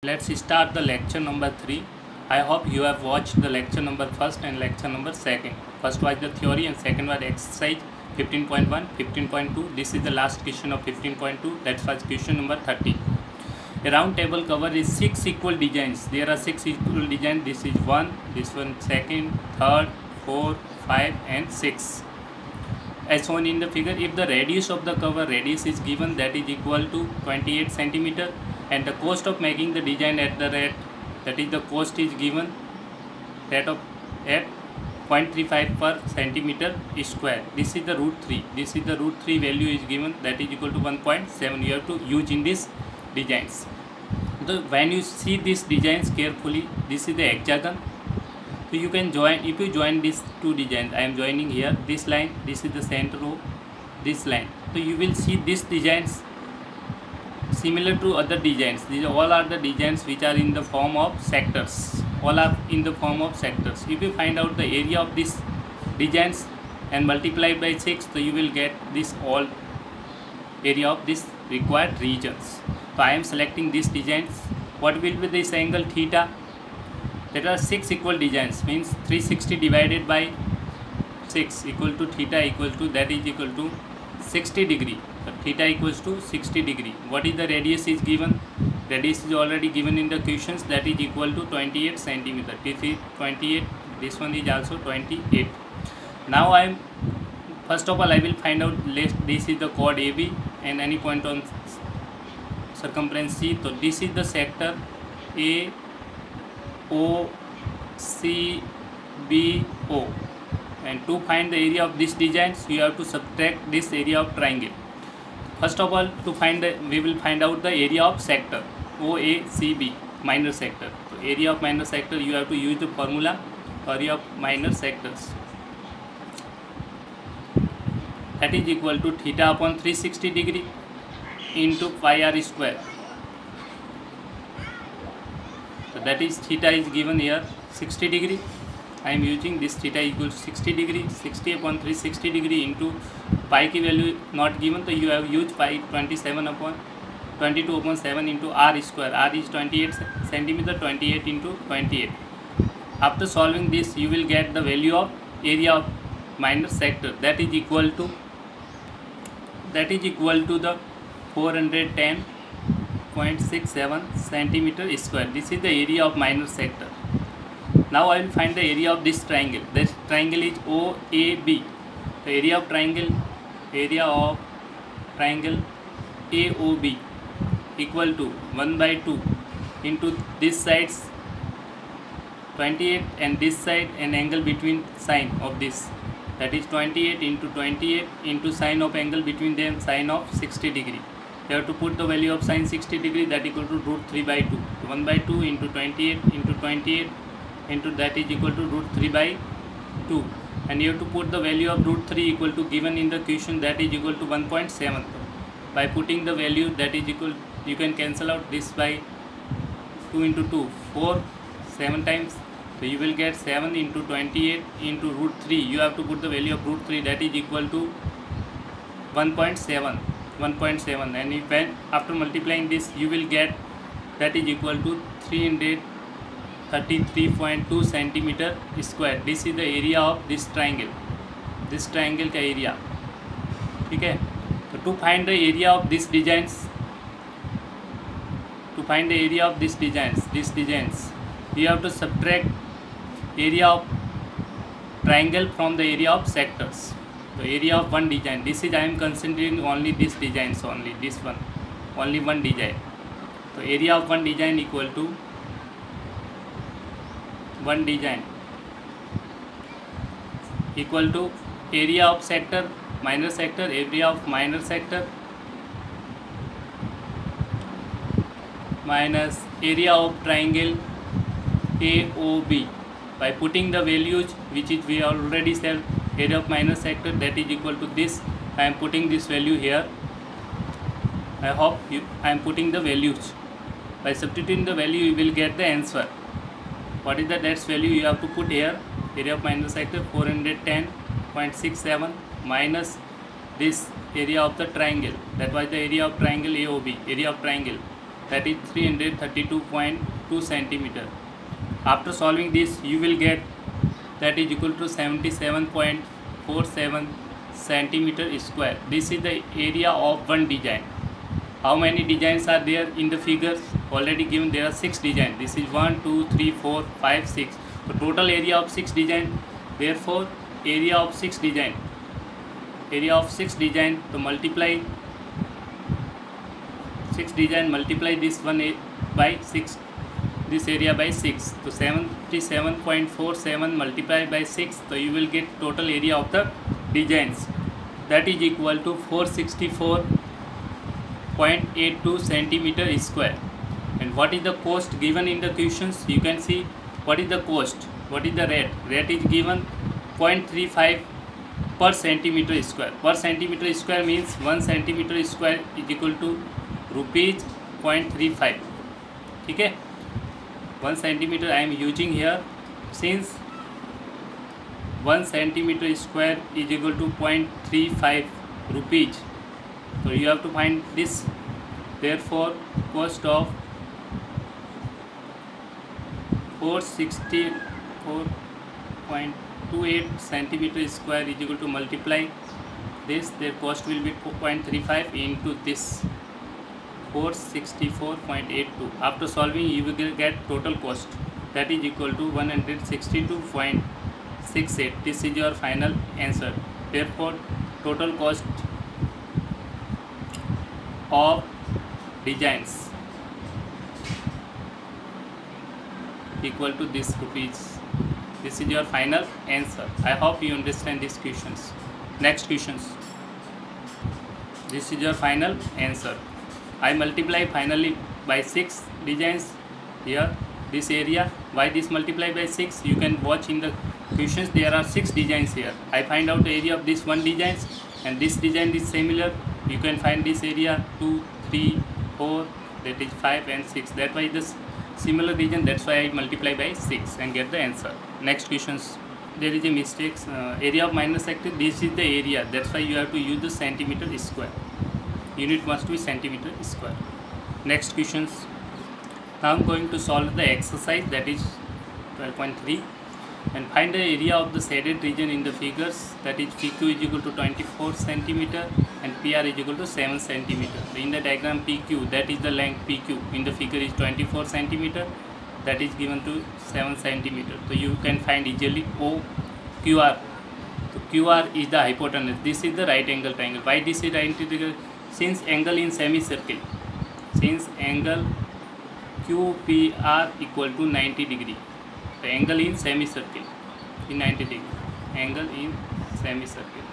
Let's start the lecture number 3. I hope you have watched the lecture number 1st and lecture number 2nd. First was the theory and second was exercise 15.1, 15.2. This is the last question of 15.2. That was question number 30. A round table cover is 6 equal designs. There are 6 equal designs. This is 1, this one second, third, 4, 5 and 6. As shown in the figure, if the radius of the cover radius is given, that is equal to 28 centimeter, and the cost of making the design at the rate, that is the cost is given at 0.35 per centimeter square. This is the root 3. This is the root 3 value is given, that is equal to 1.7. You have to use in this designs. When you see these designs carefully, this is the hexagon. So you can join, if you join these two designs, I am joining here this line, this is the center of this line. So you will see these designs similar to other designs. These all are the designs which are in the form of sectors. All are in the form of sectors. If you find out the area of these designs and multiply by 6, so you will get this all area of this required regions. So I am selecting these designs. What will be this angle theta? There are 6 equal designs, means 360 divided by 6 equal to theta equal to, that is equal to 60 degree. So theta equals to 60 degree. What is the radius is given? Radius is already given in the questions, that is equal to 28 centimeter. This is 28. This one is also 28. Now I am, first of all I will find out, this is the chord AB and any point on circumference C. So this is the sector A O C B O, and to find the area of this designs you have to subtract this area of triangle. First of all, to find the, we will find out the area of sector OACB, minor sector. So area of minor sector, you have to use the formula area of minor sectors, that is equal to theta upon 360 degree into pi r square. So that is theta is given here 60 degree. I am using this theta equals to 60 degree. 60 upon 360 degree into pi की value not given, so you have used pi 22 upon 7 into r square. R is 28 centimeter. 28 into 28. After solving this, you will get the value of area of minor sector, that is equal to the 410.67 centimeter square. This is the area of minor sector. Now I will find the area of this triangle. This triangle is OAB. The area of triangle AOB equal to 1 by 2 into this side's 28 and this side, an angle between sine of this, that is 28 into 28 into sine of angle between them, sine of 60 degree. You have to put the value of sine 60 degree, that equal to root 3 by 2. 1 by 2 into 28 into 28 into that is equal to root 3 by 2. And you have to put the value of root 3 equal to given in the question, that is equal to 1.7. By putting the value, that is equal, you can cancel out this by 2 into 2, 4, 7 times. So you will get 7 into 28 into root 3. You have to put the value of root 3, that is equal to 1.7. And if when after multiplying this, you will get, that is equal to 333.2 centimeter square. This is the area of this triangle का area. ठीक है. So to find the area of these designs, these designs, you have to subtract area of triangle from the area of sectors. The area of one design, this is I am considering only this designs, only this one, only one design. So area of one design equal to one design equal to area of sector minor sector, area of minor sector minus area of triangle AOB. By putting the values which is we already said, area of minor sector, that is equal to this. I am putting this value here. I hope I am putting the values. By substituting the value, you will get the answer. What is the that's value you have to put here? Area of minor sector 410.67 minus this area of the triangle, that was the area of triangle AOB, area of triangle that is 332.2 centimeter. After solving this, you will get that is equal to 77.47 centimeter square. This is the area of one design. How many designs are there in the figures? Already given, there are 6 designs. This is 1, 2, 3, 4, 5, 6. So total area of 6 design. Therefore, area of 6 design. Area of 6 design. So multiply 6 design. Multiply this one by 6. This area by 6. So 77.47 multiplied by 6. So you will get total area of the designs. That is equal to 464.82 centimeter square. And what is the cost given in the questions? You can see what is the cost, what is the rate. Rate is given 0.35 per centimeter square. Per centimeter square means 1 centimeter square is equal to rupees 0.35. Okay, 1 centimeter I am using here, since 1 centimeter square is equal to 0.35 rupees. So you have to find this. Therefore, cost of 464.28 centimeter square is equal to multiply this. Their cost will be 0.35 into this 464.82. After solving, you will get total cost, that is equal to 162.68. This is your final answer. Therefore, total cost of designs equal to this rupees. This is your final answer. I hope you understand these questions. Next questions. This is your final answer. I multiply finally by 6 designs here. This area, why this multiply by 6? You can watch in the questions. There are 6 designs here. I find out the area of this one designs, and this design is similar. You can find this area 2, 3, 4, that is 5 and 6. That why this similar region, that's why I multiply by 6 and get the answer. Next questions. There is a mistake. Area of minor sector, this is the area, that's why you have to use the centimeter square. Unit must be centimeter square. Next questions. Now I am going to solve the exercise, that is 12.3, and find the area of the shaded region in the figures, that is PQ is equal to 24 centimeter and PR is equal to 7 centimeter. So in the diagram PQ, that is the length PQ in the figure is 24 centimeter, that is given to 7 centimeter. So you can find easily OQR. So QR is the hypotenuse. This is the right angle triangle. Why this is right angle? Since angle in semicircle, since angle QPR equal to 90 degree. The angle in semicircle in 90 degree. Angle in semicircle.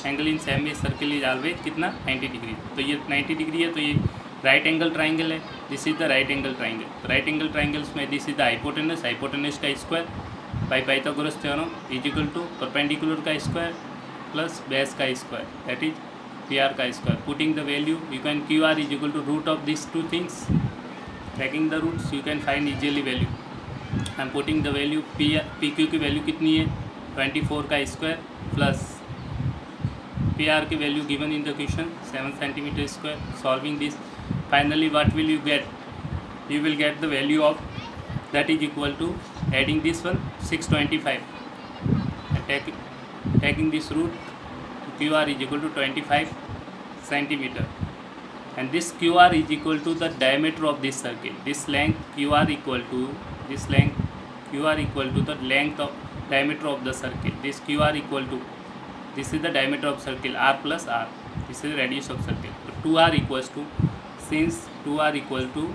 Angle in semicircle is always कितना 90 degree. तो ये 90 degree है, तो ये right angle triangle है. This is the right angle triangle. Right angle triangles में this is the hypotenuse. Hypotenuse का square by Pythagoras theorem is equal to perpendicular का स्क्वायर प्लस बेस का स्क्वायर, दैट इज PR का square. Putting the value, you can QR is equal to root of this two things. Taking the roots, you can find easily value. I am putting the value PQ की value कितनी है 24 का square plus PR की value given in the question 7 centimetre square. Solving this, finally what will you get? You will get the value of that is equal to, adding this one 625 and taking this root, QR is equal to 25 centimeter. And this QR is equal to the diameter of this circle. This length QR equal to the length of diameter of the circle. This QR equal to, this is the diameter of circle R plus R. This is the radius of circle. So 2R equals to, since 2R equal to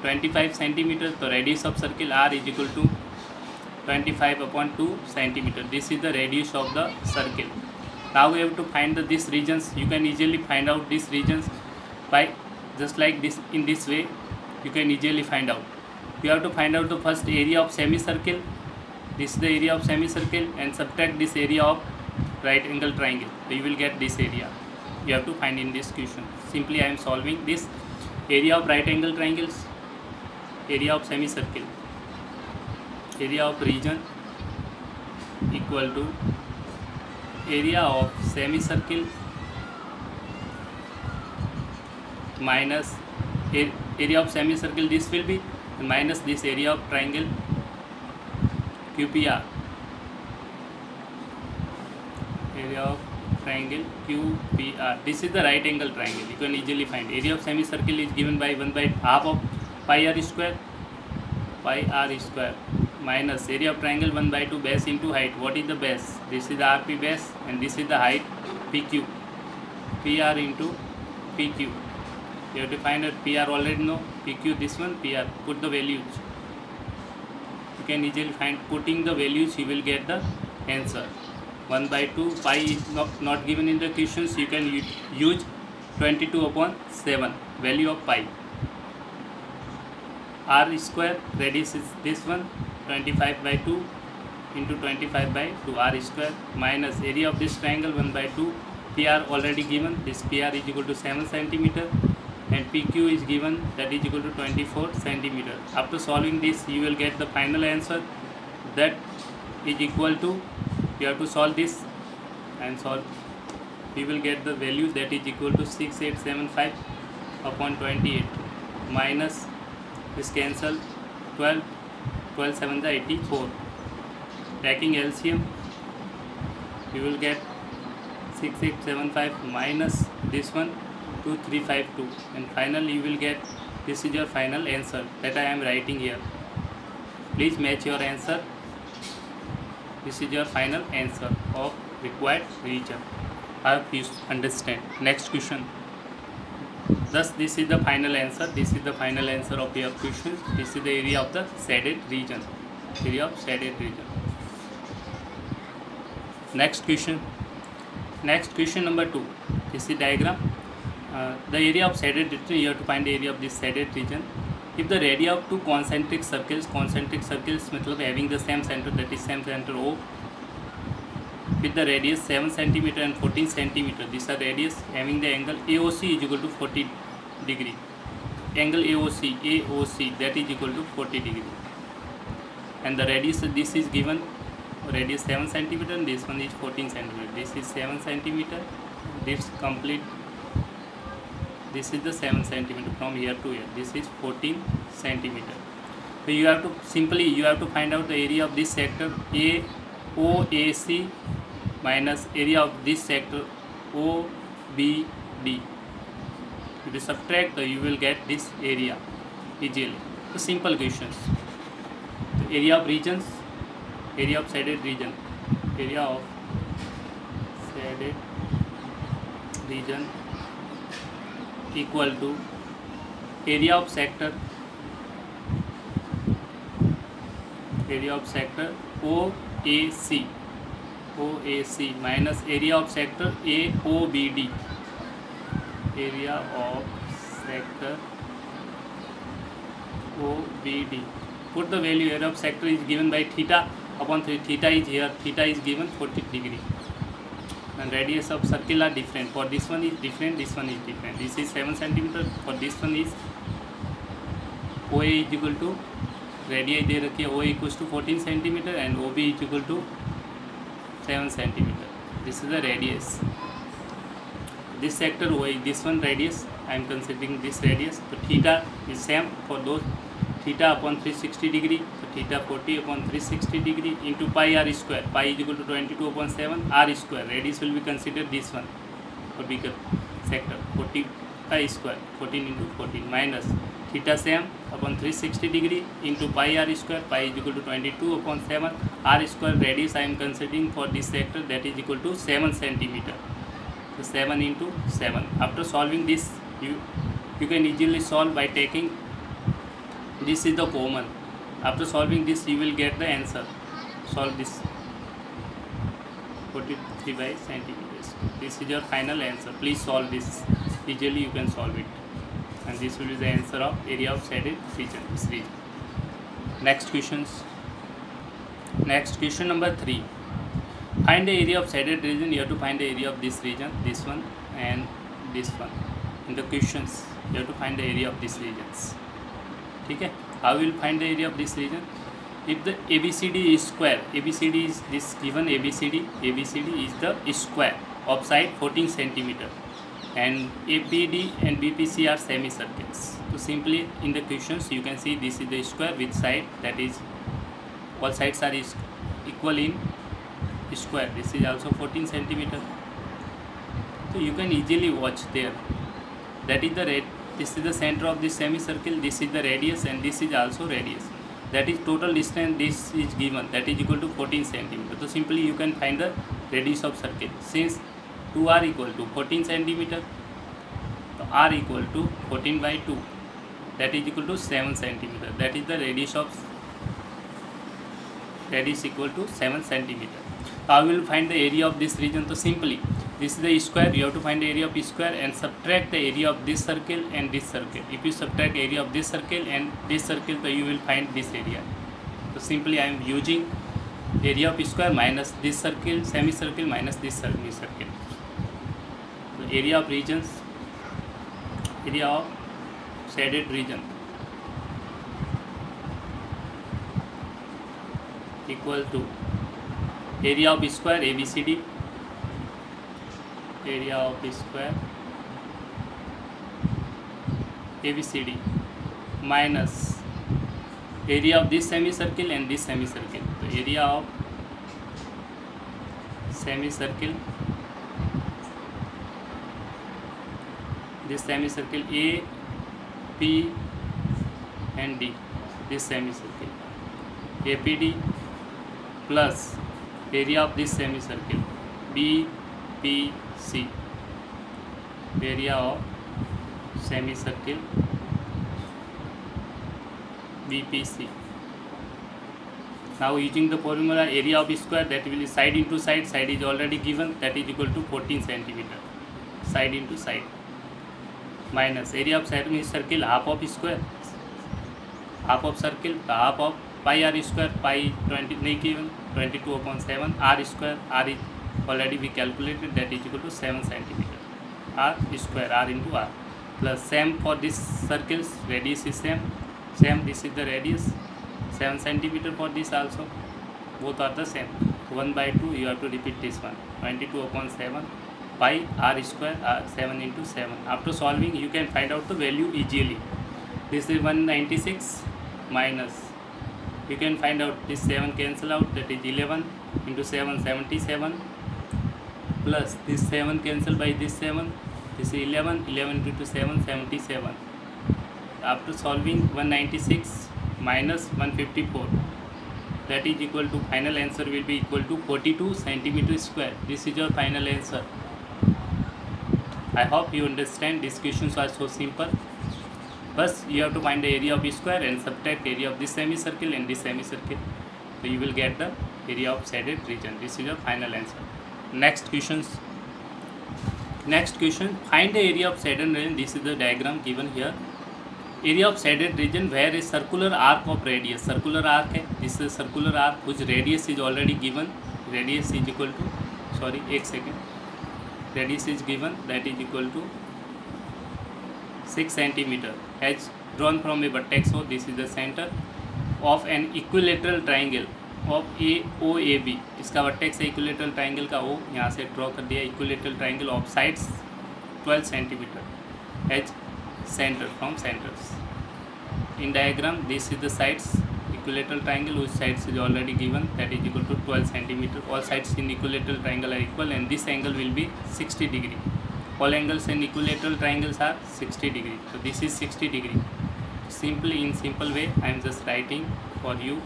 25 centimeter, so radius of circle R is equal to 25 upon 2 centimeter. This is the radius of the circle. Now we have to find these regions. You can easily find out these regions by just like this. In this way you can easily find out. You have to find out the first area of semicircle. This is the area of semicircle, and subtract this area of right angle triangle, so you will get this area. You have to find in this question. Simply I am solving this. Area of right angle triangles, area of semicircle, area of region equal to area of semicircle minus area of semicircle, this will be minus this area of triangle QPR, area of triangle QPR. This is the right angle triangle. You can easily find area of semicircle is given by 1 by half of pi r square minus area of triangle 1 by 2 base into height. What is the base? This is the RP base and this is the height PQ. PR into PQ. You have to find out PR already know. PQ this one, PR. Put the values. You can easily find. Putting the values you will get the answer. 1 by 2 pi is not given in the questions. You can use 22/7 value of pi. R square radius is this one, 25 by 2 into 25 by 2 r square minus area of this triangle 1 by 2. PR already given. This PR is equal to 7 centimeter and PQ is given, that is equal to 24 centimeter. After solving this you will get the final answer, that is equal to, you have to solve this and solve, you will get the values, that is equal to 6875 upon 28 minus this cancel 12 7 is 84. Taking LCM you will get 6875 minus this one 2352 and finally you will get, this is your final answer that I am writing here. Please match your answer. This is your final answer of required region. I hope you understand. Next question. Thus this is the final answer. This is the final answer of your question. This is the area of the shaded region. Area of shaded region. Next question. Next question number 2. This is diagram. The area of shaded region, you have to find the area of this shaded region. If the radii of two concentric circles मतलब having the same center, that is same center O, with the radius 7 cm and 14 cm, these are radius having the angle AOC is equal to 40 degree. Angle AOC that is equal to 40 degree. And the radius, this is given, radius 7 cm and this one is 14 cm. This is 7 cm, this complete, this is the 7 cm from here to here, this is 14 cm. So you have to simply, you have to find out the area of this sector AOAC minus area of this sector OBD. If you subtract, you will get this area easily. So simple questions. The area of regions, area of shaded region, area of shaded region equal to area of sector OAC minus area of sector AOBD, area of sector OBD. Put the value, area of sector is given by theta upon 3, theta is here, theta is given 40 degree. And radius of circle are different. For this one is different, this one is different. This is 7 cm. For this one is OA is equal to, radii दे रखी है, OA equals to 14 cm and OB is equal to 7 cm. This is the radius. This sector OA, this one radius, I am considering this radius. So theta is same for those, theta upon 360 degree. So theta 40 upon 360 degree into pi r square. Pi is equal to 22/7 r square. Radius will be considered this one for bigger sector, 40 pi square, 14 into 14 minus theta same upon 360 degree into pi r square. Pi is equal to 22/7 r square. Radius I am considering for this sector, that is equal to 7 cm. So 7 into 7. After solving this, you can easily solve by taking, this is the common. After solving this you will get the answer. Solve this 43 by centimeters. This is your final answer. Please solve this. Easily you can solve it. And this will be the answer of area of shaded region, this region. Next questions. Next question number 3. Find the area of shaded region. You have to find the area of this region, this one and this one. In the questions you have to find the area of these regions. Okay? How will find the area of this region? If the ABCD is square, ABCD is this given, ABCD is the square of side 14 cm and APD and BPC are semicircles. So simply in the questions you can see this is the square with side, that is all sides are equal in square. This is also 14 centimeter. So you can easily watch there. That is the this is the center of this semicircle, this is the radius, and this is also radius. That is total distance, this is given, that is equal to 14 centimeter. So simply you can find the radius of circle. Since 2 are equal to 14 centimeter, so r equal to 14 by 2, that is equal to 7 centimeter. That is the radius equal to 7 centimeter. How will find the area of this region? So simply this is the square, you have to find the area of square and subtract the area of this circle and this circle. If you subtract area of this circle and this circle, so you will find this area. So simply I am using area of square minus this circle, semicircle minus this semicircle. So area of regions, area of shaded region equal to area of square ABCD, area of square ABCD minus area of this semicircle and this semicircle. So area of semicircle, this semicircle A, P and D, this semicircle APD plus area of this semicircle BPC, area of semicircle BPC. Now using the formula area of square, that will be side into side, side is already given, that is equal to 14 centimeter, side into side, minus area of semicircle half of square, half of circle, half of pi r square, pi 20 नहीं given, 22/7, r square, r is already we calculated, that is equal to 7 centimeter, r square, r into r, plus same for this circles, radius is same, this is the radius, 7 centimeter for this also, both are the same, 1 by 2, you have to repeat this one, 22/7 pi r square, 7 into 7. After solving you can find out the value easily. This is 196 minus, you can find out this 7 cancel out, that is 11 into 7, 77, plus this 7 cancel by this 7, this is 11 into 7, 77. After solving 196 minus 154, that is equal to, final answer will be equal to 42 centimeter square. This is your final answer. I hope you understand, these questions are so simple. First you have to find the area of square and subtract area of this semicircle and this semicircle, so you will get the area of shaded region. This is your final answer. Next question, find the area of shaded region. This is the diagram given here. Area of shaded region where a circular arc of radius, circular arc है, this is circular arc whose radius is already given, radius is equal to, sorry एक second, radius is given, that is equal to 6 centimeter, as drawn from a vertex O, this is the center of an equilateral triangle of AOAB, इसका vertex है equilateral triangle का O, यहाँ से draw कर दिया, equilateral triangle of sides 12 centimeter as center from centers. In diagram this is the sides, equilateral triangle whose sides is already given, that is equal to 12 centimeter. All sides in equilateral triangle are equal and this angle will be 60 degree. All angles in equilateral triangles are 60 degree. So this is 60 degree. Simply in simple way I am just writing for you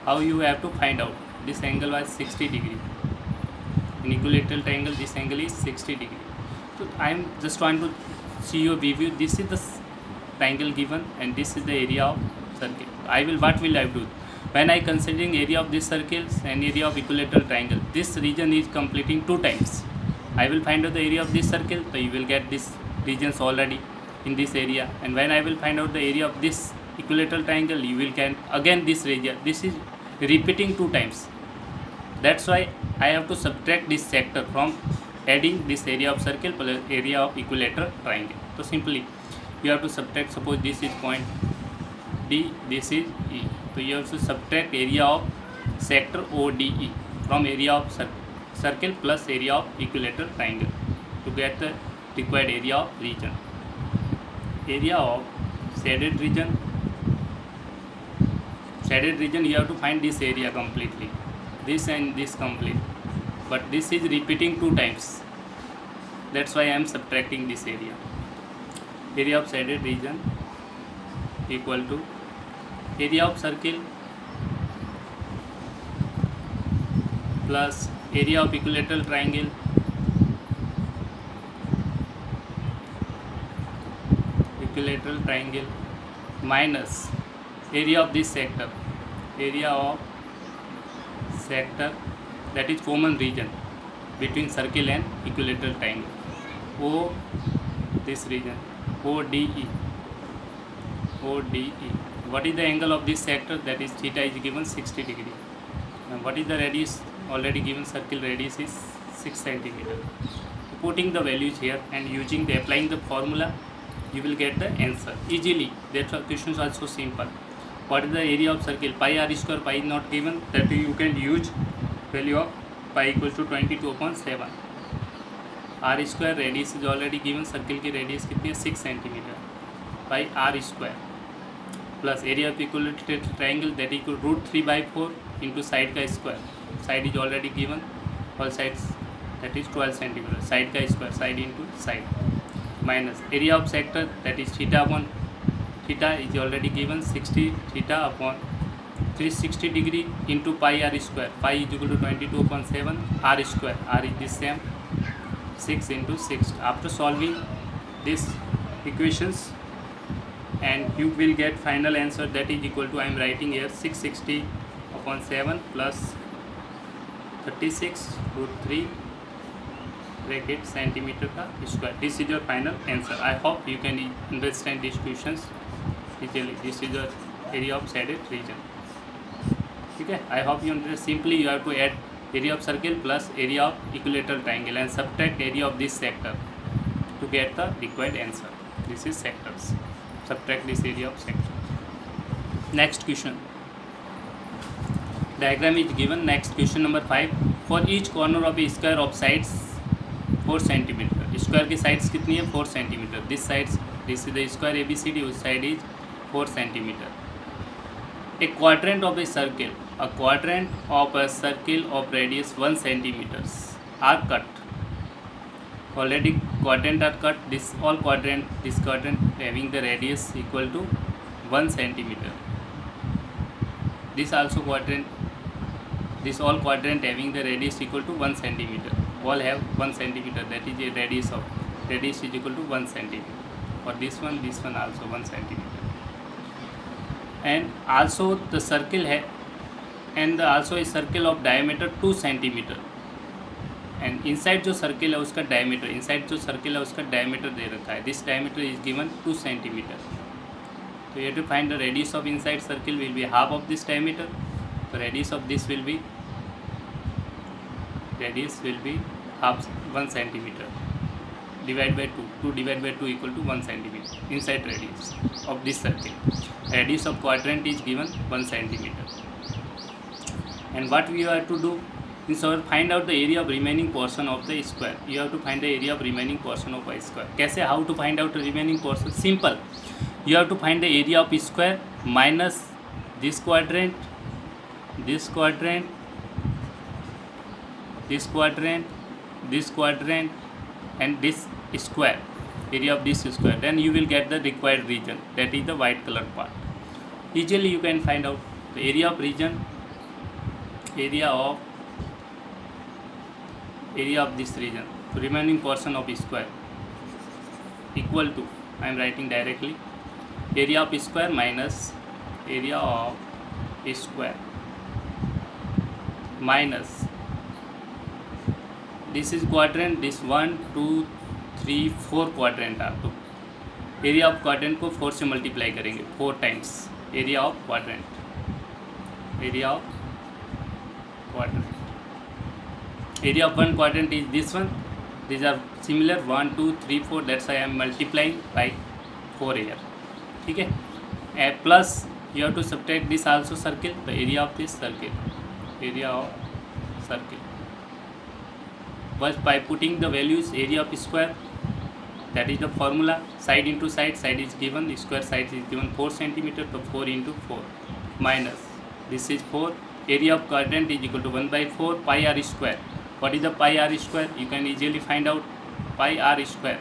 how you have to find out. This angle was 60 degree. In equilateral triangle this angle is 60 degree. So I am just trying to see your view. This is the triangle given and this is the area of circle. What will I do? When I considering area of this circles and area of equilateral triangle, this region is completing 2 times. I will find out the area of this circle, so you will get this regions already in this area, and when I will find out the area of this equilateral triangle, you will get again this region. This is repeating 2 times. That's why I have to subtract this sector from adding this area of circle plus area of equilateral triangle. So simply you have to subtract, suppose this is point D, this is E, so you have to subtract area of sector ODE from area of circle plus area of equilateral triangle to get the required area of region. Area of shaded region. Shaded region, you have to find this area completely, this and this complete, but this is repeating 2 times, that's why I am subtracting this area. Area of shaded region equal to area of circle plus area of equilateral triangle minus area of this sector, that is common region between circle and equilateral triangle, O, this region, ODE. What is the angle of this sector? That is theta is given 60 degree. And what is the radius? Already given, circle radius is 6 centimeter. Putting the values here and applying the formula, you will get the answer easily. That questions are so simple. What is the area of circle? Pi r square, pi is not given, that you can use value of pi equals to 22/7. R square radius is already given, circle की radius कितनी है 6 centimeter. Pi r square plus area of equilateral triangle, that equal √3/4 into side का square. Side is already given, all sides, that is 12 centimeter. Side का square, side into side, minus area of sector, that is theta is already given 60, theta upon 360 degree into pi r square. Pi is equal to 22/7, r square, r is the same, 6 into 6. After solving these equations, and you will get final answer, that is equal to, I am writing here 660/7 plus 36√3 bracket centimeter का square. This is your final answer. I hope you can understand these questions easily. This is the area of shaded region. Okay, I hope you understand. Simply you have to add area of circle plus area of equilateral triangle and subtract area of this sector to get the required answer. This is sectors. Subtract this area of sector. Next question. Diagram is given. Next question number 5. For each corner of a square of sides 4 centimeter. Square की sides कितनी है? 4 centimeter. This is the square ABCD. उस side is 4 centimeter. A quadrant of a circle of radius 1 centimeters are cut. Already quadrant are cut. This quadrant having the radius equal to 1 centimeter. This all quadrant having the radius equal to 1 centimeter. All have 1 centimeter. That is a radius is equal to 1 centimeter. For this one also 1 centimeter. And also the circle है, and also a circle of diameter 2 centimeter. And inside जो circle है उसका diameter, दे रखा है. This diameter is given 2 centimeter. So you have to find the radius of inside circle will be half of this diameter. The radius of this will be half 1 centimeter. Divide by 2. 2 divided by 2 equal to 1 centimeter. Inside radius of this circle. Radius of quadrant is given 1 centimeter. And what we have to do is find out the area of remaining portion of the square. You have to find the area of remaining portion of a square. कैसे? How to find out the remaining portion? Simple. You have to find the area of square minus this quadrant, this quadrant, this quadrant, this quadrant, and this square. Area of this square. Then you will get the required region. That is the white color part. Easily you can find out the area of region. Area of this region, so remaining portion of square equal to, I am writing directly, area of square minus area of square minus, this is quadrant, this 1 2 3 4 quadrant are तो area of quadrant को 4 से multiply करेंगे 4 times area of quadrant. Area of one quadrant is this one. These are similar 1 2 3 4. That's why I am multiplying by 4 here. ठीक है. Plus you have to subtract this also circle. The area of this circle. Was by putting the values area of square That is the formula. Side into side, side is given, square side is given 4 centimeter, so 4 into 4 minus, this is 4, area of quadrant is equal to 1 by 4 pi r square. What is the pi r square? You can easily find out pi r square.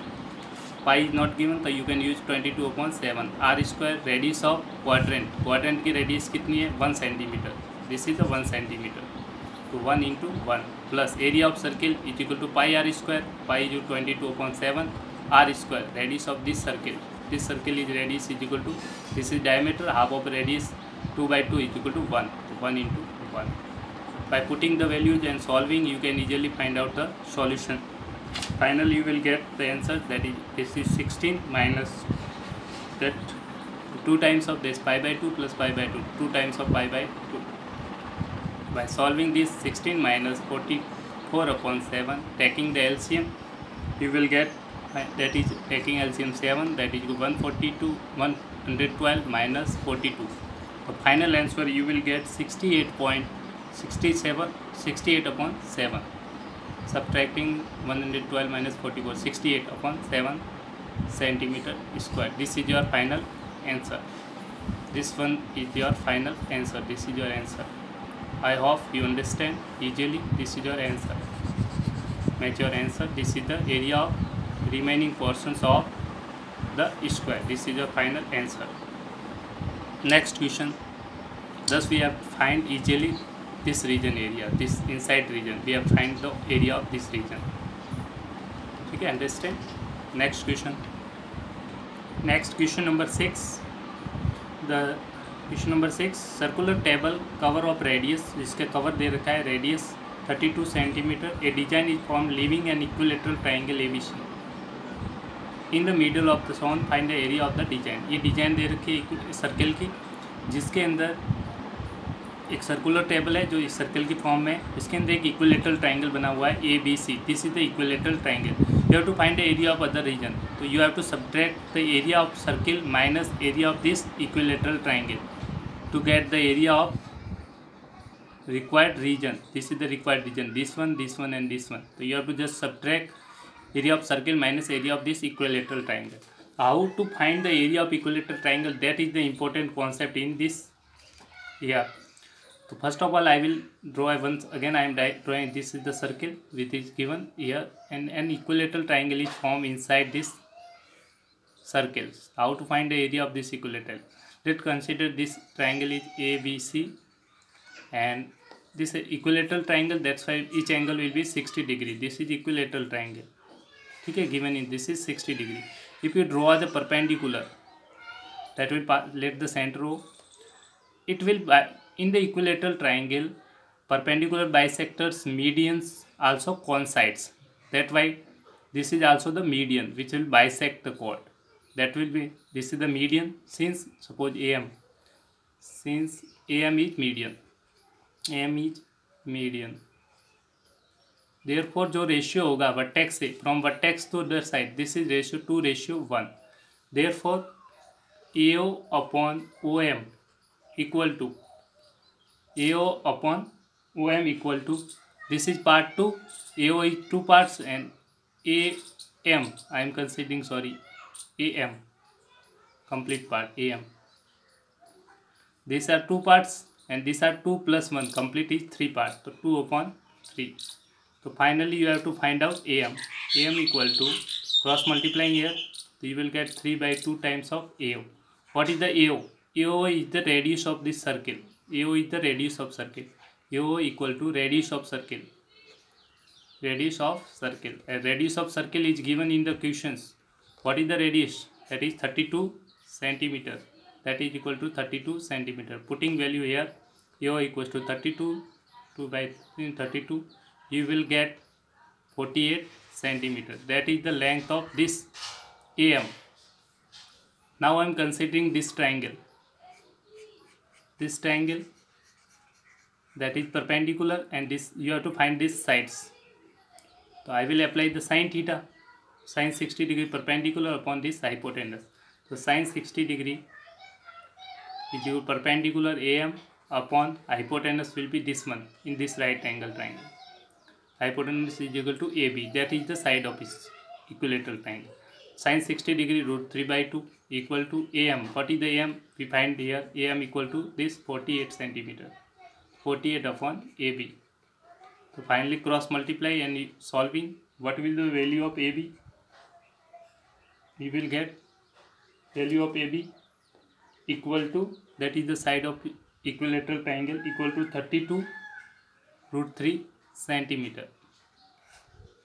Pi is not given, so you can use 22/7. r square radius of quadrant, quadrant की radius कितनी है 1 centimeter. This is the 1 centimeter. तो 1 into 1 plus area of circle is equal to pi r square. Pi is 22/7 r square, radius of this circle. This circle is radius is equal to, this is diameter, half of radius 2 by 2 is equal to 1. So 1 into 1. By putting the values and solving, you can easily find out the solution. Finally, you will get the answer, that is, this is 16 minus that 2 times of this pi by 2 plus pi by 2, 2 times of pi by 2. By solving this 16 minus 44/7, taking the LCM, you will get, that is taking LCM 7, that is 112 minus 42. The final answer you will get 68.7. Subtracting 112 minus 44, 68/7 centimeter square. This is your final answer. This one is your final answer. This is your answer. I hope you understand easily. This is your answer. Match your answer. This is the area of remaining portions of the square. This is your final answer. Next question. Thus we have find easily this region area, this inside region. We have find the area of this region. Okay, understand? Next question. Next question number 6. The question number 6, circular table cover of radius, जिसके cover दे रखा है radius 32 centimeter. A design is formed leaving an equilateral triangle ABC. In the middle of the zone, find the area of the design. ये design दे रखी है circle की, जिसके अंदर एक सर्कुलर टेबल है जो इस सर्कल की फॉर्म में, इसके अंदर एक इक्विलेटरल ट्राइंगल बना हुआ है ABC. This is the equilateral triangle. You have to find the area of other region. तो you have to subtract the area of circle minus area of this equilateral triangle to get the area of required region. This is the required region, this one and this one. So you have to just subtract area of circle minus area of this equilateral triangle. How to find the area of equilateral triangle? That is the important concept in this here. So first of all, I will draw once again. I am drawing, this is the circle which is given here, and an equilateral triangle is formed inside this circle. How to find the area of this equilateral? Let's consider this triangle is ABC, and this equilateral triangle, that's why each angle will be 60 degree. This is equilateral triangle. Okay, given in this is 60 degree. If you draw the perpendicular, that will let the center O. It will in the equilateral triangle, perpendicular bisectors, medians also coincides. That why this is also the median which will bisect the chord. That will be, this is the median. Since suppose AM, since AM is median, AM is median, therefore जो ratio होगा vertex से, from vertex to other side, this is ratio 2:1. therefore AO upon OM equal to AO upon OM equal to, this is part 2. AO is 2 parts and AM, I am considering, sorry, AM complete part, AM. These are 2 parts and these are 2 plus 1, complete is 3 parts. So 2/3. So finally you have to find out AM. AM equal to, cross multiplying here, so you will get 3/2 times of AO. What is the AO? AO is the radius of this circle. AO is the radius of circle. AO equal to radius of circle. Radius of circle. A radius of circle is given in the questions. What is the radius? That is 32 centimeter. That is equal to 32 centimeter. Putting value here, AO equals to 32, 2/32. You will get 48 centimeter. That is the length of this AM. Now I am considering this triangle. This triangle, that is perpendicular, and this you have to find these sides. So I will apply the sin theta, sin 60 degree perpendicular upon this hypotenuse. So sin 60 degree is your perpendicular AM upon hypotenuse will be this one in this right angle triangle. Hypotenuse is equal to AB. That is the side of this equilateral triangle. sin 60 degree root 3 by 2 equal to AM. What is the AM? We find here AM equal to this 48 centimeter. 48 upon AB. So finally cross multiply and solving. What will the value of AB? We will get value of AB equal to, that is the side of equilateral triangle, equal to 32 root 3 centimeter.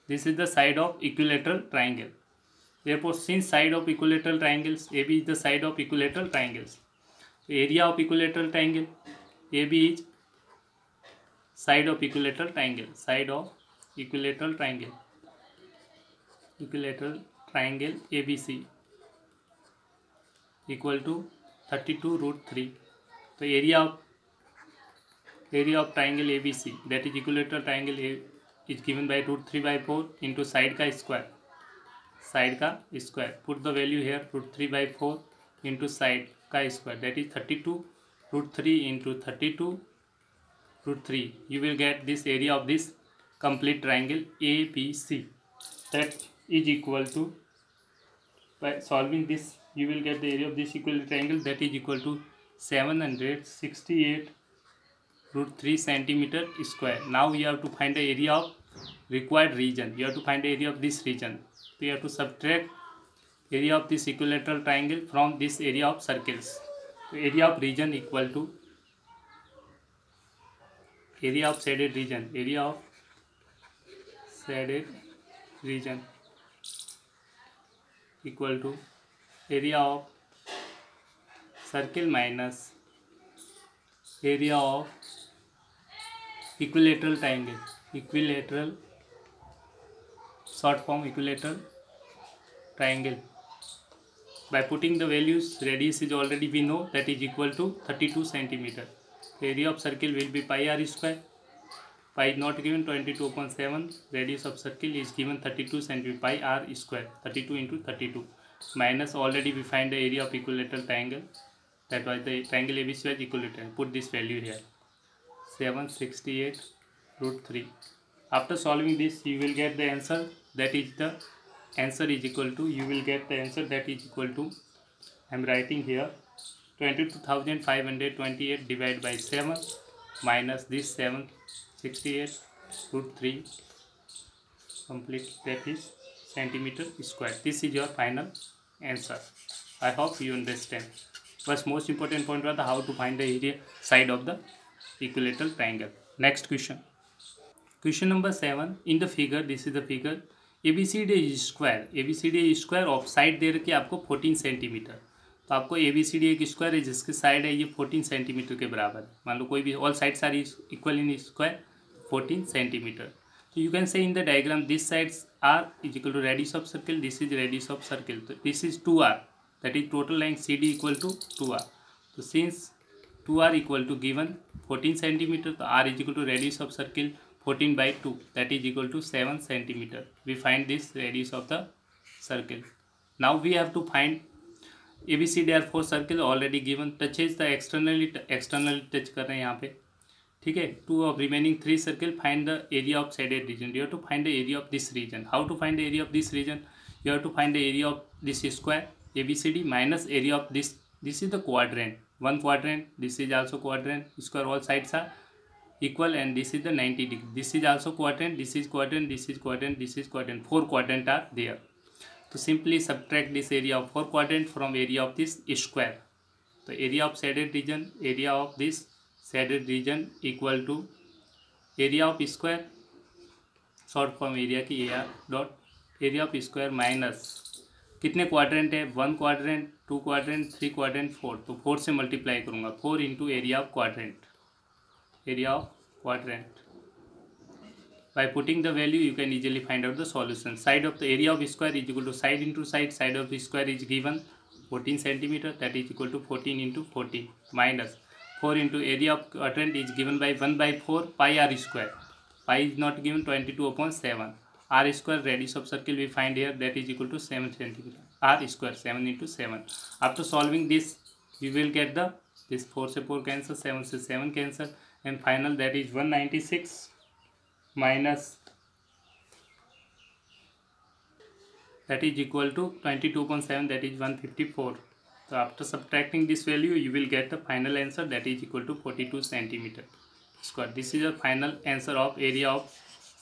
This is the side of equilateral triangle. Therefore, since side of equilateral triangles, AB is the side of equilateral triangles. So area of equilateral triangle, AB is side of equilateral triangle. Side of equilateral triangle. Equilateral triangle ABC equal to 32 root 3. So area of triangle ABC, that is equilateral triangle A, is given by root 3 by 4 into side का square. Side का square. Put the value here, root 3 by 4 into side का square. That is 32 root 3 into 32 root 3. You will get this area of this complete triangle ABC. That is equal to, by solving this, you will get the area of this equilateral triangle, that is equal to 768 root 3 centimeter square. Now you have to find the area of required region. You have to find the area of this region. So you have to subtract area of this equilateral triangle from this area of circles. So area of region equal to area of shaded region. Area of shaded region equal to area of circle minus area of equilateral triangle. Equilateral, short form equilateral triangle. By putting the values, radius is already we know, that is equal to 32 centimeter. The area of circle will be pi r square. Pi is not given, 22/7. Radius of circle is given 32 centimeter. Pi r square, 32 into 32. Minus, already we find the area of equilateral triangle. That was the triangle ABC was equilateral. Put this value here. 768 root 3. After solving this, you will get the answer. That is the answer is equal to, you will get the answer that is equal to, I am writing here, 22,528 divided by 7 minus this 768 root 3 complete, that is centimeter square. This is your final answer. I hope you understand. But most important point was how to find the area side of the equilateral triangle. Next question. Question number 7. In the figure, this is the figure, ABCD is square. ABCD is square of side दे रखी है आपको 14 centimetre. तो आपको ABCD एक square है जिसकी side है ये 14 सेंटीमीटर के बराबर. मान लो कोई भी, all sides are equal in square, 14 centimetre. So you can say in the diagram, these sides r is equal to radius of circle, this is radius of circle. So this is 2r, that is total length CD equal to 2r. So since 2r equal to given 14 centimeter, so r is equal to radius of circle 14 by 2, that is equal to 7 centimeter. We find this radius of the circle. Now we have to find ABCD are 4 circle already given. Touches the externally touch कर रहे हैं यहाँ पे, ठीक है. 2 of remaining 3 circle, find the area of shaded region. You have to find the area of this region. How to find the area of this region? You have to find the area of this square ABCD minus area of this. This is the quadrant, one quadrant. This is also quadrant. Square, all sides are equal, and this is the 90 degree. This is also quadrant. This is quadrant. This is quadrant. This is quadrant. 4 quadrant are there. So simply subtract this area of 4 quadrant from area of this square. So area of shaded region, area of this shaded region equal to area of square, short form area की AR dot area of square minus कितने quadrant है, 1 quadrant, 2 quadrant, 3 quadrant, 4. तो 4 से multiply करूँगा, 4 into area of quadrant. Area of quadrant. By putting the value, you can easily find out the solution. Side of the area of square is equal to side into side. Side of the square is given 14 centimeter, that is equal to 14 into 14 minus 4 into area of quadrant is given by 1 by 4 pi r square. Pi is not given, 22/7. R square, radius of circle we find here, that is equal to 7 centimeter. R square 7 into 7. After solving this, you will get the, this 4 से 4 cancel, 7 से 7 cancel, and final that is 196 minus that is equal to 22.7, that is 154. So after subtracting this value, you will get the final answer, that is equal to 42 centimeter square. This is your final answer of area of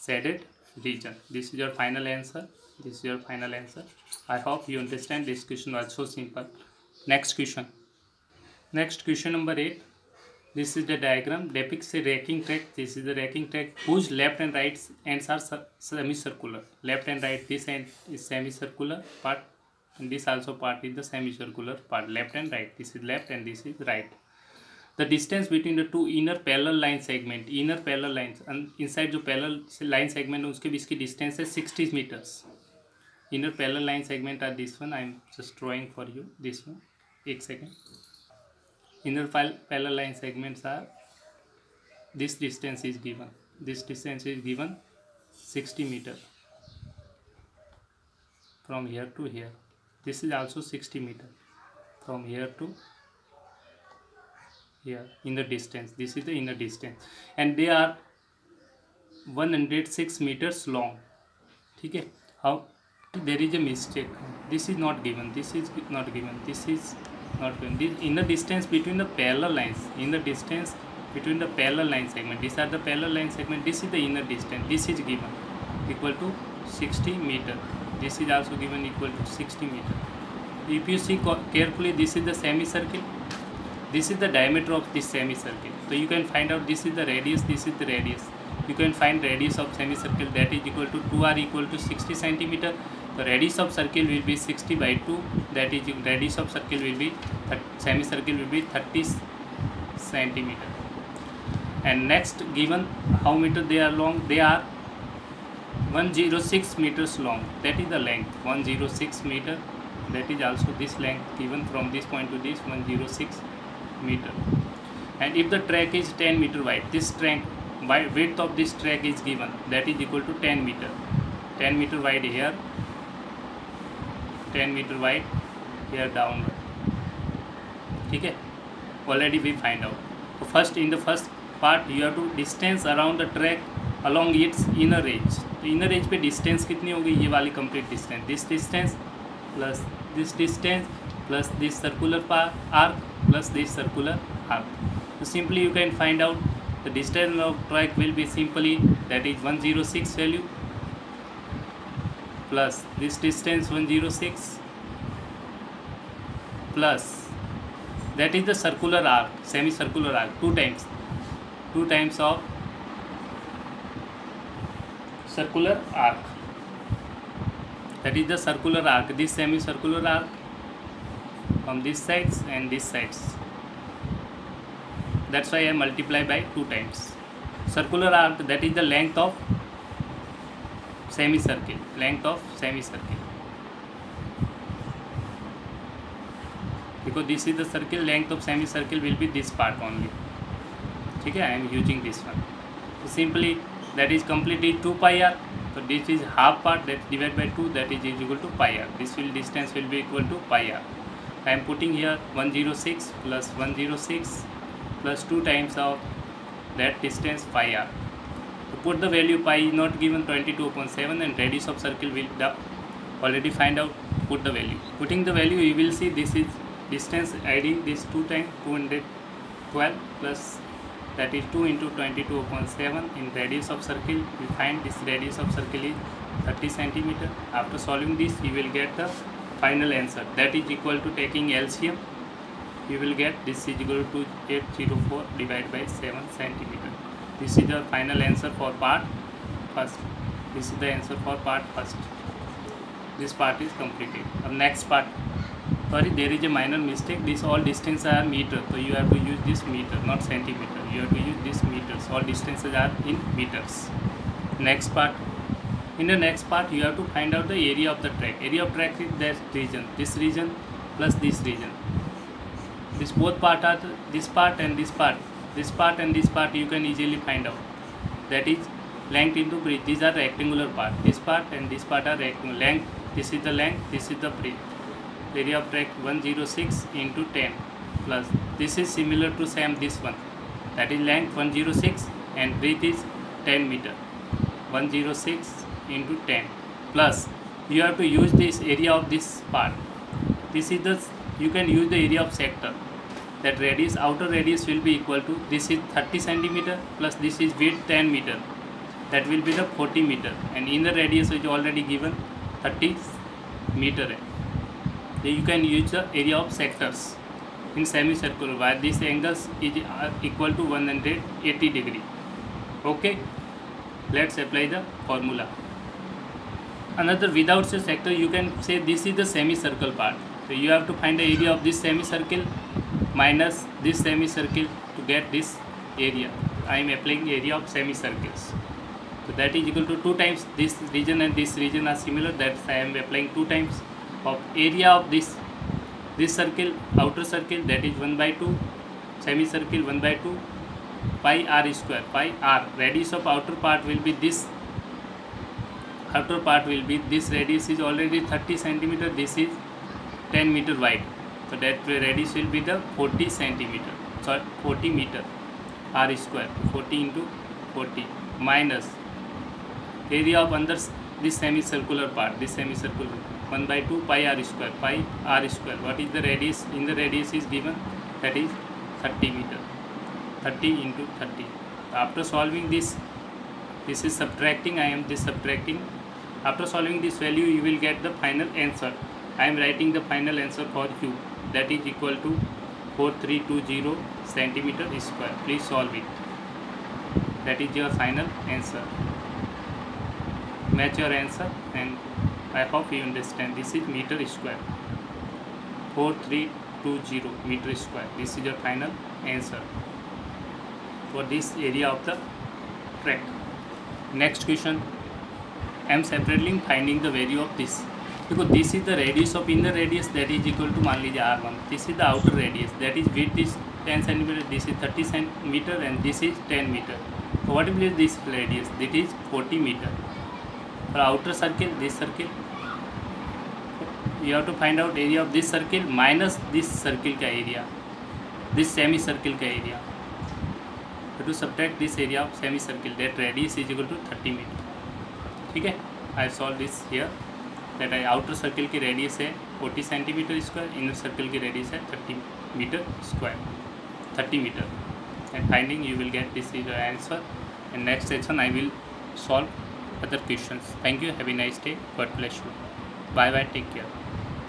shaded region. This is your final answer. This is your final answer. I hope you understand. This question was so simple. Next question. Next question number 8. This is the diagram depicts a racking track. This is the racking track whose left and right ends are semicircular. Left and right, this end is semicircular part, and this also part is the semicircular part. Left and right. This is left and this is right. The distance between the two inner parallel line segment, inner parallel lines, and inside जो parallel line segment है उसके बीच की distance है 60 meters. Inner parallel line segment are this one. I am just drawing for you this one. एक second. Inner parallel line segments are, this distance is given. This distance is given 60 meter from here to here. This is also 60 meter from here to here. Inner distance. This is the inner distance, and they are 106 meters long. ठीक है. How? There is a mistake. This is not given. This is not given. This is not given. This inner distance between the parallel lines. Inner distance between the parallel line segment. These are the parallel line segment. This is the inner distance. This is given equal to 60 meter. This is also given equal to 60 meter. If you see carefully, this is the semicircle. This is the diameter of this semicircle. So you can find out this is the radius. This is the radius. You can find radius of semicircle, that is equal to 2r equal to 60 centimeter. The radius of circle will be 60 by 2. That is radius of circle will be semicircle will be 30 centimeter. And next given how meter they are long. They are 106 meters long. That is the length 106 meter. That is also this length given from this point to this 106 meter. And if the track is 10 meter wide, this track width of this track is given, that is equal to 10 meter. 10 meter wide here, 10 meter wide here downward. ठीक है. Already we find out. So first, in the first part you have to distance around the track along its inner edge. तो inner edge पे distance कितनी होगी? ये वाली complete distance. This distance plus this distance plus this circular arc plus this circular arc. So simply you can find out the distance of track will be simply, that is 106 value plus this distance 106 plus that is the circular arc, semicircular arc, two times of circular arc, that is the circular arc, this semicircular arc from this sides and this sides. That's why I multiply by 2 times. Circular arc, that is the length of semicircle, because this is the circle, length of semicircle will be this part only. ठीक है, I am using this one. So simply that is completely 2 pi r. So this is half part, that divided by 2, that is equal to pi r. This distance will be equal to pi r. I am putting here 106 plus 106 plus 2 times of that distance pi r. To put the value, pi is not given, 22.7, and radius of circle will already find out. Put the value. Putting the value, you will see this is distance adding this 2 times 212 plus, that is 2 into 22.7 in radius of circle. We find this radius of circle is 30 centimeter. After solving this, you will get the final answer, that is equal to, taking LCM, you will get this is equal to 804 divided by 7 centimeter. This is the final answer for part first. This is the answer for part first. This part is completed. Next part, sorry, there is a minor mistake. This all distances are meter, so you have to use this meter, not centimeter. You have to use this meters. All distances are in meters. Next part. In the next part, you have to find out the area of the track. Area of track is that region. This region plus this region. This both part are this part and this part. This part and this part you can easily find out. That is length into breadth. These are rectangular part. This part and this part are rectangular. Length. This is the length. This is the breadth. Area of track 106 into 10 plus. This is similar to same this one. That is length 106 and breadth is 10 meter. 106 into 10 plus you have to use this area of this part. This is the, you can use the area of sector. That radius, outer radius will be equal to, this is 30 centimeter plus this is width 10 meter, that will be the 40 meter, and inner radius is already given 30 meter. Then you can use the area of sectors in semicircular where this angles is equal to 180 degree. Okay, let's apply the formula. Another, without a sector, you can say this is the semicircle part. So you have to find the area of this semicircle minus this semicircle to get this area. I am applying area of semicircles. So that is equal to 2 times this region and this region are similar. That's I am applying 2 times of area of this circle, outer circle, that is 1/2, semicircle 1/2, pi r square, pi r. Radius of outer part will be this. Outer part will be this. Radius is already 30 centimeter. This is 10 meter wide. So that radius will be the 40 centimeter. Sorry, 40 meter. R square, 40 into 40 minus area of under this semicircular part. This semicircular 1/2 pi r square. Pi r square. What is the radius? In the radius is given, that is 30 meter. 30 into 30. After solving this, this is subtracting. I am this subtracting. After solving this value, you will get the final answer. I am writing the final answer for you. That is equal to 4320 centimeter square. Please solve it. That is your final answer. Match your answer, and I hope you understand. This is meter square. 4320 meter square. This is your final answer for this area of the track. Next question. I am separately finding the value of this, because this is the radius of inner radius, that is equal to, मान लीजिए R1. This is the outer radius, that is width is 10 centimeter. This is 30 centimeter and this is 10 meter. So what will be this radius? That is 40 meter. For outer circle, this circle, you have to find out area of this circle minus this circle का area, this semicircle का area. So to subtract this area of semicircle, that radius is equal to 30 meter. ठीक है, I solve this here. That outer circle की radius है 40 centimeter square, inner circle की radius है 30 meter square, 30 meter. And finding, you will get this is the answer. And next section I will solve other questions. Thank you. Have a nice day. God bless you. Bye bye. Take care.